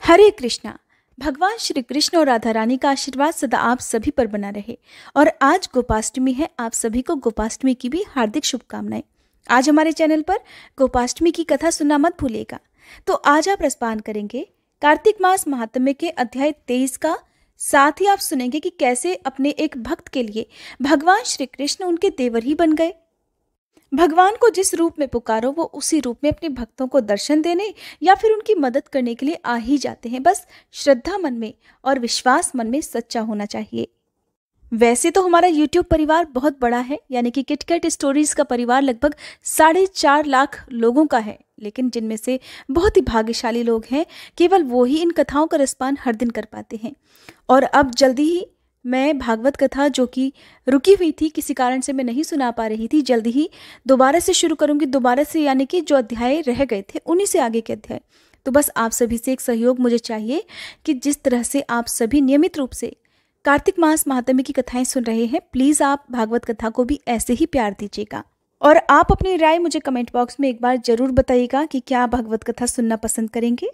हरे कृष्णा। भगवान श्री कृष्ण और राधा रानी का आशीर्वाद सदा आप सभी पर बना रहे। और आज गोपाष्टमी है, आप सभी को गोपाष्टमी की भी हार्दिक शुभकामनाएं। आज हमारे चैनल पर गोपाष्टमी की कथा सुनना मत भूलिएगा। तो आज आप रसपान करेंगे कार्तिक मास महात्म्य के अध्याय 23 का। साथ ही आप सुनेंगे कि कैसे अपने एक भक्त के लिए भगवान श्री कृष्ण उनके देवर ही बन गए। भगवान को जिस रूप में पुकारो वो उसी रूप में अपने भक्तों को दर्शन देने या फिर उनकी मदद करने के लिए आ ही जाते हैं। बस श्रद्धा मन में और विश्वास मन में सच्चा होना चाहिए। वैसे तो हमारा YouTube परिवार बहुत बड़ा है, यानी कि किटकैट स्टोरीज का परिवार लगभग 4.5 लाख लोगों का है, लेकिन जिनमें से बहुत ही भाग्यशाली लोग हैं, केवल वो ही इन कथाओं का रसपान हर दिन कर पाते हैं। और अब जल्दी ही मैं भागवत कथा जो कि रुकी हुई थी, किसी कारण से मैं नहीं सुना पा रही थी, जल्दी ही दोबारा से शुरू करूंगी। दोबारा से यानी कि जो अध्याय रह गए थे उन्हीं से आगे के अध्याय। तो बस आप सभी से एक सहयोग मुझे चाहिए कि जिस तरह से आप सभी नियमित रूप से कार्तिक मास महात्म्य की कथाएं सुन रहे हैं, प्लीज आप भागवत कथा को भी ऐसे ही प्यार दीजिएगा। और आप अपनी राय मुझे कमेंट बॉक्स में एक बार जरूर बताइएगा कि क्या भागवत कथा सुनना पसंद करेंगे।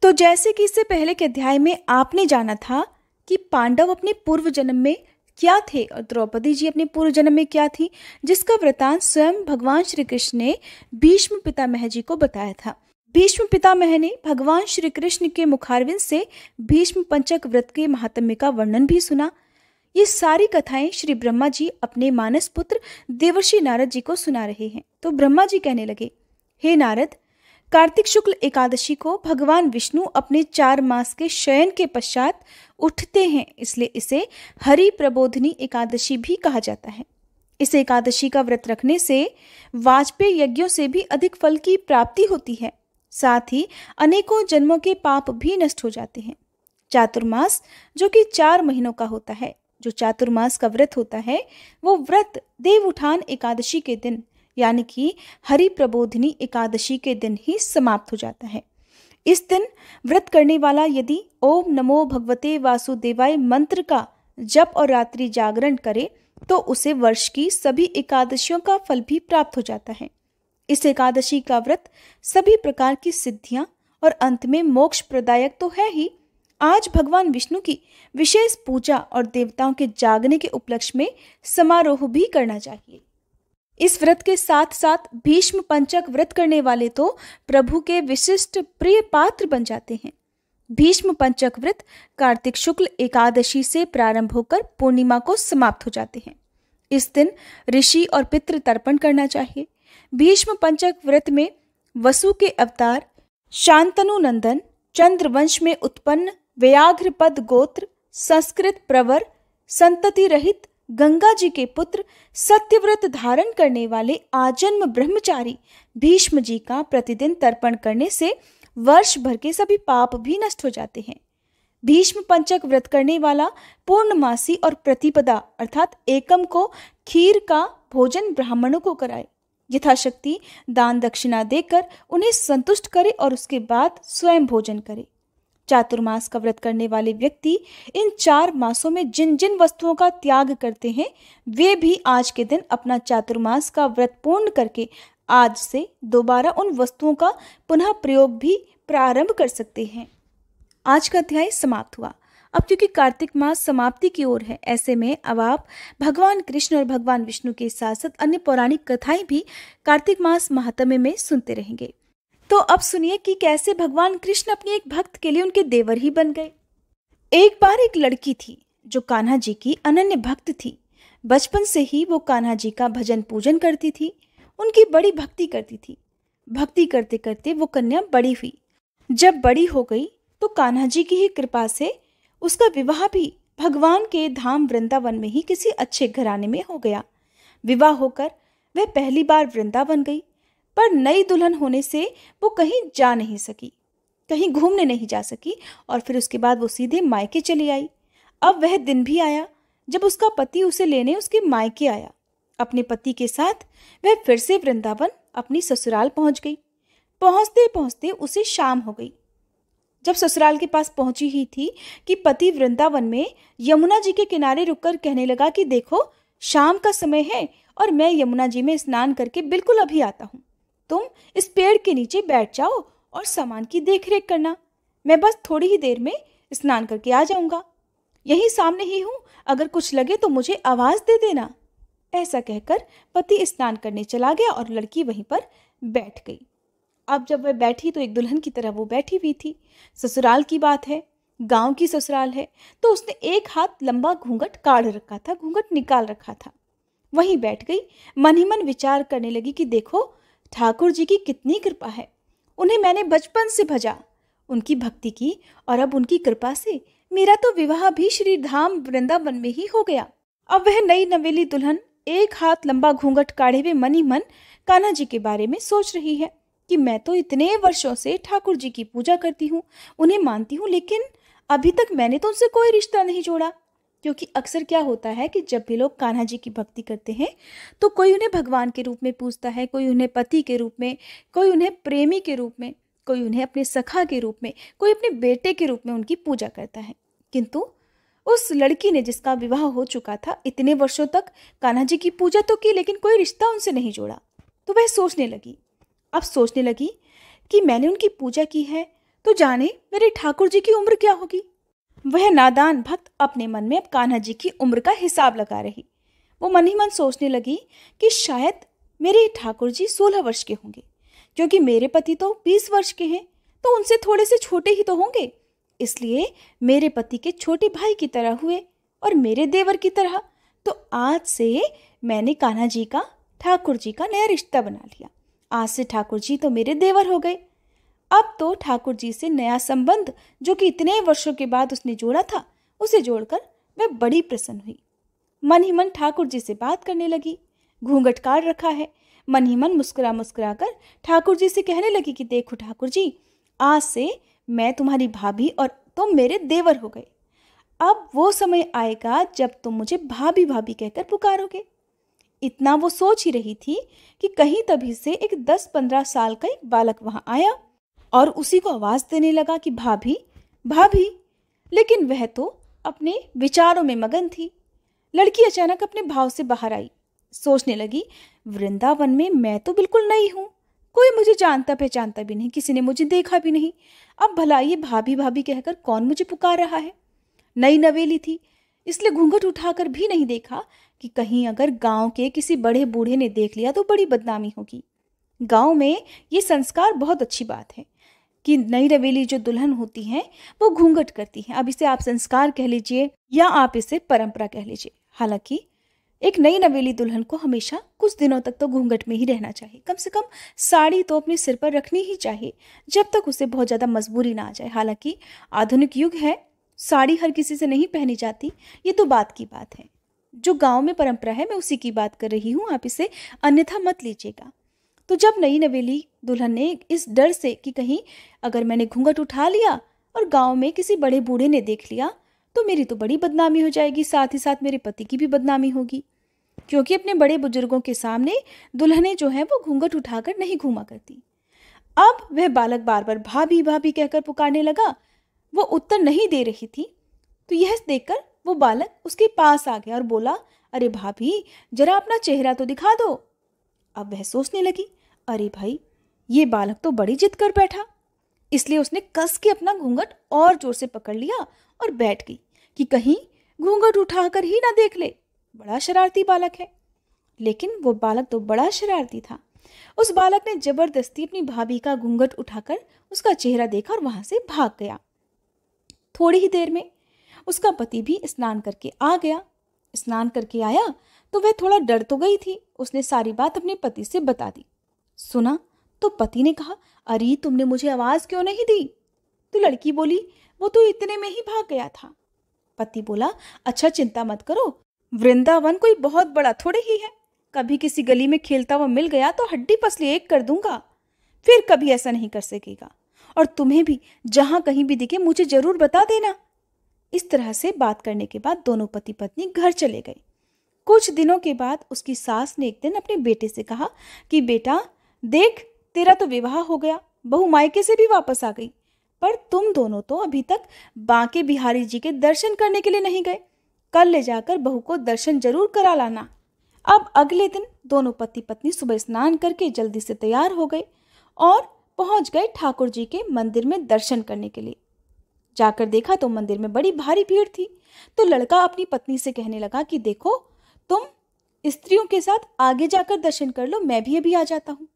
तो जैसे कि इससे पहले के अध्याय में आपने जाना था कि पांडव अपने पूर्व जन्म में क्या थे और द्रौपदी जी अपने पूर्व जन्म में क्या थी, जिसका वृतांत स्वयं भगवान श्री कृष्ण ने भीष्म पितामह जी को बताया था। भीष्म पितामह ने भगवान श्री कृष्ण के मुखारविंद से भीष्म पंचक व्रत के महात्म्य का वर्णन भी सुना। ये सारी कथाएं श्री ब्रह्मा जी अपने मानस पुत्र देवर्षि नारद जी को सुना रहे हैं। तो ब्रह्मा जी कहने लगे, हे नारद, कार्तिक शुक्ल एकादशी को भगवान विष्णु अपने 4 मास के शयन के पश्चात उठते हैं, इसलिए इसे हरि प्रबोधिनी एकादशी भी कहा जाता है। इस एकादशी का व्रत रखने से वाजपेय यज्ञों से भी अधिक फल की प्राप्ति होती है। साथ ही अनेकों जन्मों के पाप भी नष्ट हो जाते हैं। चातुर्मास जो कि 4 महीनों का होता है, जो चातुर्मास का व्रत होता है, वो व्रत देव उठान एकादशी के दिन यानी कि हरि प्रबोधिनी एकादशी के दिन ही समाप्त हो जाता है। इस दिन व्रत करने वाला यदि ओम नमो भगवते वासुदेवाय मंत्र का जप और रात्रि जागरण करे तो उसे वर्ष की सभी एकादशियों का फल भी प्राप्त हो जाता है। इस एकादशी का व्रत सभी प्रकार की सिद्धियां और अंत में मोक्ष प्रदायक तो है ही। आज भगवान विष्णु की विशेष पूजा और देवताओं के जागने के उपलक्ष्य में समारोह भी करना चाहिए। इस व्रत के साथ साथ भीष्म पंचक व्रत करने वाले तो प्रभु के विशिष्ट प्रिय पात्र बन जाते हैं। भीष्म पंचक व्रत कार्तिक शुक्ल एकादशी से प्रारंभ होकर पूर्णिमा को समाप्त हो जाते हैं। इस दिन ऋषि और पितृ तर्पण करना चाहिए। भीष्म पंचक व्रत में वसु के अवतार शांतनु नंदन, चंद्रवंश में उत्पन्न व्याघ्रपद गोत्र, संस्कृत प्रवर, संतति रहित गंगा जी के पुत्र, सत्यव्रत धारण करने वाले आजन्म ब्रह्मचारी भीष्म जी का प्रतिदिन तर्पण करने से वर्ष भर के सभी पाप भी नष्ट हो जाते हैं। भीष्म पंचक व्रत करने वाला पूर्णमासी और प्रतिपदा अर्थात एकम को खीर का भोजन ब्राह्मणों को कराए, यथाशक्ति दान दक्षिणा देकर उन्हें संतुष्ट करे और उसके बाद स्वयं भोजन करे। चातुर्मास का व्रत करने वाले व्यक्ति इन 4 मासों में जिन जिन वस्तुओं का त्याग करते हैं, वे भी आज के दिन अपना चातुर्मास का व्रत पूर्ण करके आज से दोबारा उन वस्तुओं का पुनः प्रयोग भी प्रारंभ कर सकते हैं। आज का अध्याय समाप्त हुआ। अब क्योंकि कार्तिक मास समाप्ति की ओर है, ऐसे में अब आप भगवान कृष्ण और भगवान विष्णु के साथ साथ अन्य पौराणिक कथाएं भी कार्तिक मास महात्म्य में सुनते रहेंगे। तो अब सुनिए कि कैसे भगवान कृष्ण अपने एक भक्त के लिए उनके देवर ही बन गए। एक बार एक लड़की थी जो कान्हा जी की अनन्य भक्त थी। बचपन से ही वो कान्हा जी का भजन पूजन करती थी, उनकी बड़ी भक्ति करती थी। भक्ति करते करते वो कन्या बड़ी हुई। जब बड़ी हो गई तो कान्हा जी की ही कृपा से उसका विवाह भी भगवान के धाम वृंदावन में ही किसी अच्छे घराने में हो गया। विवाह होकर वह पहली बार वृंदावन गई, पर नई दुल्हन होने से वो कहीं जा नहीं सकी, कहीं घूमने नहीं जा सकी और फिर उसके बाद वो सीधे मायके चली आई। अब वह दिन भी आया जब उसका पति उसे लेने उसके मायके आया। अपने पति के साथ वह फिर से वृंदावन अपनी ससुराल पहुंच गई। पहुंचते पहुंचते उसे शाम हो गई। जब ससुराल के पास पहुंची ही थी कि पति वृंदावन में यमुना जी के किनारे रुककर कहने लगा कि देखो, शाम का समय है और मैं यमुना जी में स्नान करके बिल्कुल अभी आता हूँ। तुम इस पेड़ के नीचे बैठ जाओ और सामान की देखरेख करना। मैं बस थोड़ी ही देर में स्नान करके आ जाऊंगा। यहीं सामने ही हूँ, अगर कुछ लगे तो मुझे आवाज़ दे देना। ऐसा कहकर पति स्नान करने चला गया और लड़की वहीं पर बैठ गई। अब जब वह बैठी तो एक दुल्हन की तरह वो बैठी हुई थी। ससुराल की बात है, गांव की ससुराल है, तो उसने एक हाथ लंबा घूंघट काढ़ रखा था, घूंघट निकाल रखा था। वहीं बैठ गई, मन ही मन विचार करने लगी कि देखो ठाकुर जी की कितनी कृपा है। उन्हें मैंने बचपन से भजा, उनकी भक्ति की, और अब उनकी कृपा से मेरा तो विवाह भी श्री धाम वृंदावन में ही हो गया। अब वह नई नवेली दुल्हन एक हाथ लंबा घूंघट काढ़े हुए मन ही मन कान्हा जी के बारे में सोच रही है कि मैं तो इतने वर्षों से ठाकुर जी की पूजा करती हूँ, उन्हें मानती हूँ, लेकिन अभी तक मैंने तो उनसे कोई रिश्ता नहीं जोड़ा। क्योंकि अक्सर क्या होता है कि जब भी लोग कान्हा जी की भक्ति करते हैं तो कोई उन्हें भगवान के रूप में पूजता है, कोई उन्हें पति के रूप में, कोई उन्हें प्रेमी के रूप में, कोई उन्हें अपने सखा के रूप में, कोई अपने बेटे के रूप में उनकी पूजा करता है। किंतु उस लड़की ने जिसका विवाह हो चुका था, इतने वर्षों तक कान्हा जी की पूजा तो की, लेकिन कोई रिश्ता उनसे नहीं जोड़ा। तो वह सोचने लगी कि मैंने उनकी पूजा की है तो जाने मेरे ठाकुर जी की उम्र क्या होगी। वह नादान भक्त अपने मन में अब कान्हा जी की उम्र का हिसाब लगा रही। वो मन ही मन सोचने लगी कि शायद मेरे ठाकुर जी 16 वर्ष के होंगे, क्योंकि मेरे पति तो 20 वर्ष के हैं, तो उनसे थोड़े से छोटे ही तो होंगे। इसलिए मेरे पति के छोटे भाई की तरह हुए और मेरे देवर की तरह। तो आज से मैंने कान्हा जी का ठाकुर जी का नया रिश्ता बना लिया। आज से ठाकुर जी तो मेरे देवर हो गए। अब तो ठाकुर जी से नया संबंध जो कि इतने वर्षों के बाद उसने जोड़ा था, उसे जोड़कर वह बड़ी प्रसन्न हुई। मन ही मन ठाकुर जी से बात करने लगी। घूंघट काढ़ रखा है, मन ही मन मुस्कुरा मुस्कुरा कर ठाकुर जी से कहने लगी कि देखो ठाकुर जी, आज से मैं तुम्हारी भाभी और तुम मेरे देवर हो गए। अब वो समय आएगा जब तुम मुझे भाभी भाभी कहकर पुकारोगे। इतना वो सोच ही रही थी कि कहीं तभी से एक 10-15 साल का एक बालक वहां आया और उसी को आवाज देने लगा कि भाभी भाभी। लेकिन वह तो अपने विचारों में मगन थी। लड़की अचानक अपने भाव से बाहर आई। सोचने लगी, वृंदावन में मैं तो बिल्कुल नई हूं, कोई मुझे जानता पहचानता भी नहीं, किसी ने मुझे देखा भी नहीं। अब भला ये भाभी भाभी कहकर कौन मुझे पुकार रहा है। नई नवेली थी, इसलिए घूंघट उठाकर भी नहीं देखा कि कहीं अगर गांव के किसी बड़े बूढ़े ने देख लिया तो बड़ी बदनामी होगी। गांव में ये संस्कार बहुत अच्छी बात है कि नई नवेली जो दुल्हन होती हैं वो घूंघट करती हैं। अब इसे आप संस्कार कह लीजिए या आप इसे परंपरा कह लीजिए। हालांकि एक नई नवेली दुल्हन को हमेशा कुछ दिनों तक तो घूंघट में ही रहना चाहिए। कम से कम साड़ी तो अपने सिर पर रखनी ही चाहिए, जब तक उसे बहुत ज़्यादा मजबूरी ना आ जाए। हालांकि आधुनिक युग है, साड़ी हर किसी से नहीं पहनी जाती, ये तो बात की बात है। जो गांव में परंपरा है मैं उसी की बात कर रही हूँ, आप इसे अन्यथा मत लीजिएगा। तो जब नई नवेली दुल्हन ने इस डर से कि कहीं अगर मैंने घूंघट उठा लिया और गांव में किसी बड़े बूढ़े ने देख लिया तो मेरी तो बड़ी बदनामी हो जाएगी, साथ ही साथ मेरे पति की भी बदनामी होगी। क्योंकि अपने बड़े बुजुर्गों के सामने दुल्हनें जो हैं वो घूंघट उठाकर नहीं घूमा करती। अब वह बालक बार बार भाभी भाभी कहकर पुकारने लगा। वो उत्तर नहीं दे रही थी, तो यह देखकर वो बालक उसके पास आ गया और बोला, अरे भाभी जरा अपना चेहरा तो दिखा दो। अब वह सोचने लगी, अरे भाई ये बालक तो बड़ी जिद कर बैठा। इसलिए उसने कस के अपना घूंघट और जोर से पकड़ लिया और बैठ गई कि कहीं घूंघट उठाकर ही ना देख ले। बड़ा शरारती बालक है। लेकिन वो बालक तो बड़ा शरारती था। उस बालक ने जबरदस्ती अपनी भाभी का घूंघट उठाकर उसका चेहरा देखा और वहां से भाग गया। थोड़ी ही देर में उसका पति भी स्नान करके आ गया। स्नान करके आया तो वह थोड़ा डर तो गई थी। उसने सारी बात अपने पति से बता दी। सुना तो पति ने कहा, अरे तुमने मुझे आवाज क्यों नहीं दी। तो लड़की बोली, वो तो इतने में ही भाग गया था। पति बोला, अच्छा चिंता मत करो, वृंदावन कोई बहुत बड़ा थोड़े ही है। कभी किसी गली में खेलता हुआ मिल गया तो हड्डी पसली एक कर दूंगा, फिर कभी ऐसा नहीं कर सकेगा। और तुम्हें भी जहां कहीं भी दिखे मुझे जरूर बता देना। इस तरह से बात करने के बाद दोनों पति पत्नी घर चले गए। कुछ दिनों के बाद उसकी सास ने एक दिन अपने बेटे से कहा कि बेटा देख, तेरा तो विवाह हो गया, बहू मायके से भी वापस आ गई, पर तुम दोनों तो अभी तक बांके बिहारी जी के दर्शन करने के लिए नहीं गए। कल ले जाकर बहू को दर्शन जरूर करा लाना। अब अगले दिन दोनों पति पत्नी सुबह स्नान करके जल्दी से तैयार हो गए और पहुंच गए ठाकुर जी के मंदिर में दर्शन करने के लिए। जाकर देखा तो मंदिर में बड़ी भारी भीड़ थी। तो लड़का अपनी पत्नी से कहने लगा कि देखो, तुम स्त्रियों के साथ आगे जाकर दर्शन कर लो, मैं भी अभी आ जाता हूँ।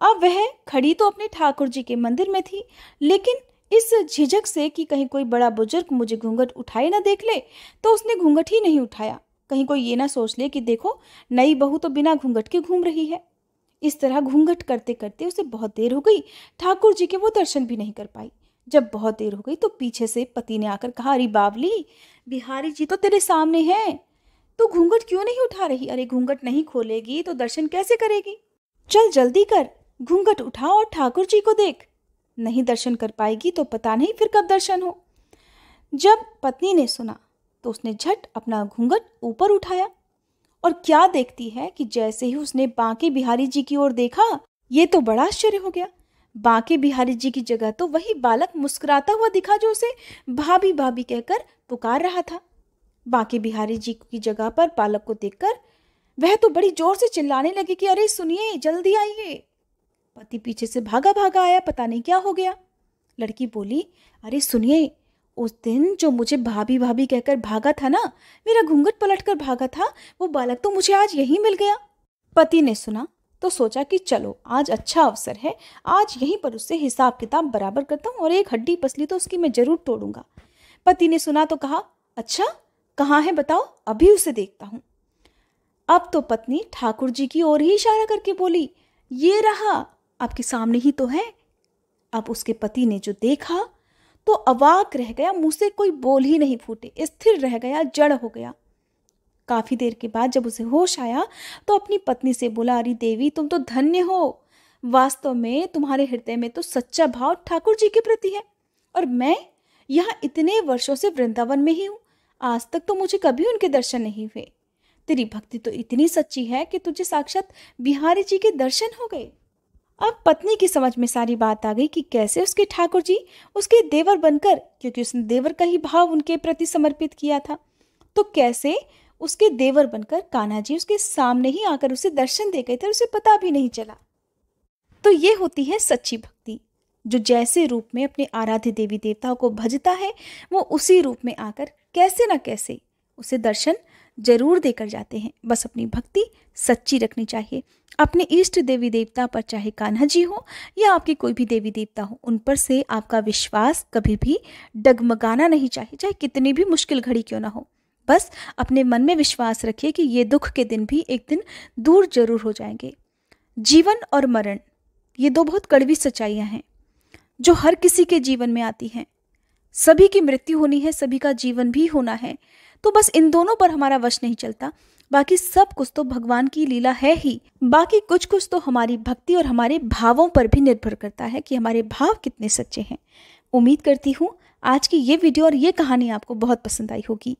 अब वह खड़ी तो अपने ठाकुर जी के मंदिर में थी, लेकिन इस झिझक से कि कहीं कोई बड़ा बुजुर्ग मुझे घूंघट उठाए ना देख ले, तो उसने घूंघट ही नहीं उठाया। कहीं कोई ये ना सोच ले कि देखो, नई बहू तो बिना घूंघट के घूम रही है। इस तरह घूंघट करते करते उसे बहुत देर हो गई, ठाकुर जी के वो दर्शन भी नहीं कर पाई। जब बहुत देर हो गई तो पीछे से पति ने आकर कहा, अरे बावली, बिहारी जी तो तेरे सामने हैं, तो घूंघट क्यों नहीं उठा रही? अरे घूंघट नहीं खोलेगी तो दर्शन कैसे करेगी? चल जल्दी कर, घूंघट उठा और ठाकुर जी को देख। नहीं दर्शन कर पाएगी तो पता नहीं फिर कब दर्शन हो। जब पत्नी ने सुना तो उसने झट अपना घूंघट ऊपर उठाया और क्या देखती है कि जैसे ही उसने बांके बिहारी जी की ओर देखा, ये तो बड़ा आश्चर्य हो गया। बांके बिहारी जी की जगह तो वही बालक मुस्कुराता हुआ दिखा जो उसे भाभी भाभी कहकर पुकार रहा था। बांके बिहारी जी की जगह पर बालक को देखकर वह तो बड़ी जोर से चिल्लाने लगी कि अरे सुनिए, जल्दी आइए। पति पीछे से भागा भागा आया, पता नहीं क्या हो गया। लड़की बोली, अरे सुनिए, उस दिन जो मुझे भाभी भाभी कहकर भागा था ना, मेरा घूंघट पलट कर भागा था, वो बालक तो मुझे आज यहीं मिल गया। पति ने सुना तो सोचा कि चलो आज अच्छा अवसर है, आज यहीं पर उससे हिसाब किताब बराबर करता हूँ और एक हड्डी पसली तो उसकी मैं जरूर तोड़ूंगा। पति ने सुना तो कहा, अच्छा कहाँ है बताओ, अभी उसे देखता हूँ। अब तो पत्नी ठाकुर जी की ओर ही इशारा करके बोली, ये रहा, आपके सामने ही तो है। अब उसके पति ने जो देखा तो अवाक रह गया, मुंह से कोई बोल ही नहीं फूटे, स्थिर रह गया, जड़ हो गया। काफी देर के बाद जब उसे होश आया तो अपनी पत्नी से बोला, अरे देवी, तुम तो धन्य हो, वास्तव में तुम्हारे हृदय में तो सच्चा भाव ठाकुर जी के प्रति है, और मैं यहाँ इतने वर्षों से वृंदावन में ही हूँ, आज तक तो मुझे कभी उनके दर्शन नहीं हुए। तेरी भक्ति तो इतनी सच्ची है कि तुझे साक्षात बिहारी जी के दर्शन हो गए। अब पत्नी की समझ में सारी बात आ गई कि कैसे उसके ठाकुर जी उसके देवर बनकर, क्योंकि उसने देवर का ही भाव उनके प्रति समर्पित किया था, तो कैसे उसके देवर बनकर कान्हा जी उसके सामने ही आकर उसे दर्शन दे गए थे, उसे पता भी नहीं चला। तो ये होती है सच्ची भक्ति, जो जैसे रूप में अपने आराध्य देवी देवताओं को भजता है, वो उसी रूप में आकर कैसे न कैसे उसे दर्शन जरूर देकर जाते हैं। बस अपनी भक्ति सच्ची रखनी चाहिए। अपने इष्ट देवी देवता पर, चाहे कान्हा जी हो या आपके कोई भी देवी देवता हो, उन पर से आपका विश्वास कभी भी डगमगाना नहीं चाहिए, चाहे कितनी भी मुश्किल घड़ी क्यों ना हो। बस अपने मन में विश्वास रखिए कि ये दुख के दिन भी एक दिन दूर जरूर हो जाएंगे। जीवन और मरण, ये दो बहुत कड़वी सच्चाइयाँ हैं जो हर किसी के जीवन में आती हैं। सभी की मृत्यु होनी है, सभी का जीवन भी होना है, तो बस इन दोनों पर हमारा वश नहीं चलता। बाकी सब कुछ तो भगवान की लीला है ही। बाकी कुछ कुछ तो हमारी भक्ति और हमारे भावों पर भी निर्भर करता है कि हमारे भाव कितने सच्चे हैं। उम्मीद करती हूँ आज की ये वीडियो और ये कहानी आपको बहुत पसंद आई होगी।